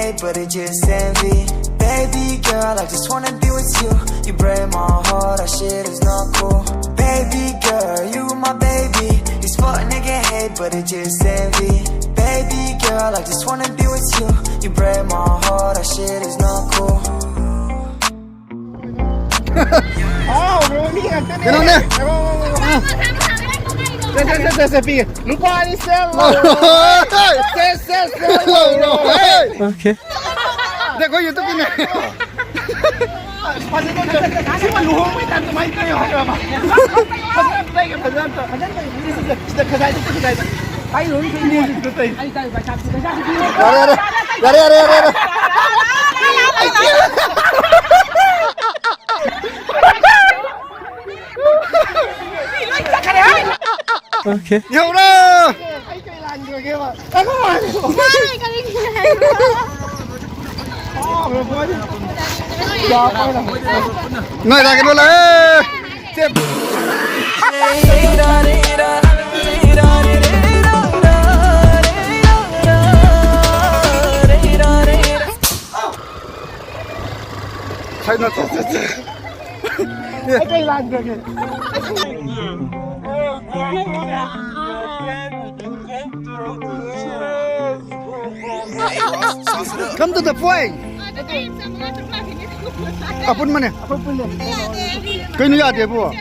hate, but it's just envy. Baby girl, I just wanna be with you. You break my heart, that shit is not cool. Baby girl, you my baby. These fuck nigga hate, but it's just envy. Baby girl, I just wanna be with you. You break my heart, that shit is not cool. Oh, Roni kan tu ni. Saya lupa ni sel. Okay. Dia kau YouTube ni. Pasal tu cuma luhur macam tu main tu ada apa? Pasal tu lagi pasal tu. Sudah kerja itu kerja. Ayo Roni ni betul. Ayo dah baca tu baca. Ada. Okay. Ya Allah. Ai kai lan juga ke ba? Aku mai. Mai kali ni. Oh, berapa ni? Ya, apa dah. Ngai dah kedua lah. Cep. China tu. Ai kai lan juga ke? Come to the point. Apun mana? Kau ni ada apa?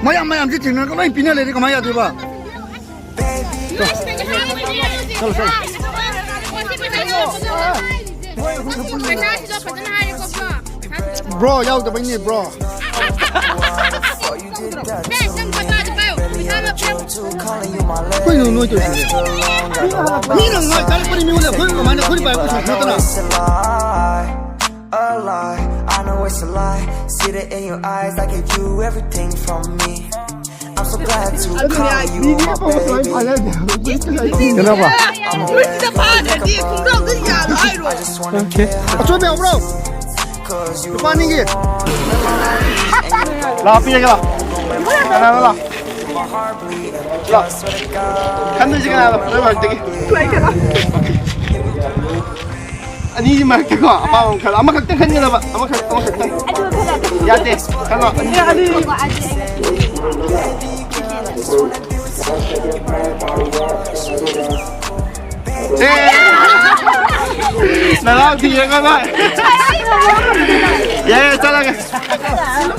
Mayam je cina. Kau ni pindah lagi kau mayam tu apa? Bro, jauh tu begini bro. Kau ni tu je. Ni nak ngai kali pun ni boleh. Kau mana kau ni bayar kau tu na. A lie, I know it's a lie. See it in your eyes, I gave you everything from me. I'm so glad to call you my baby. Kenapa? Okay. Macam mana bro? Depan ni ke? Lah api lagi lah. Kanan lah. Lah. Kan tu je kan lah. Lepas lagi. Ani mak kau apa orang kalau amak kau kan ni lah pak amak kau ya deh kalau ni ada nak dia kan pak ya salah ke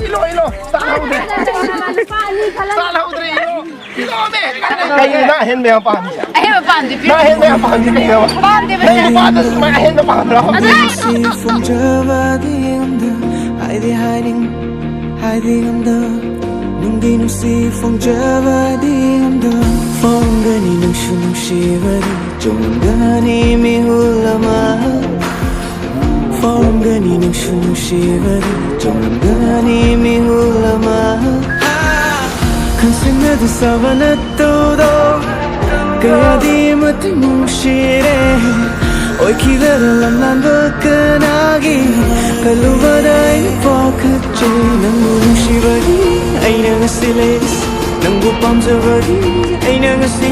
ilo salah udri ilo deh kayu nak hen me apa nak hen me apa ni me apa ada semua hen apa hiding under nungdi nungsi phong javadi under phong gani nungshu nungshivadi jongani mihulama phong gani nungshu nungshivadi jongani mihulama kansinadu savanattudo kaya di mati nungshire oi kidalam nanbakanagi kalubadai pokache nangu nungshivadi aina ngasilis nangu pamjavadi aina ngasi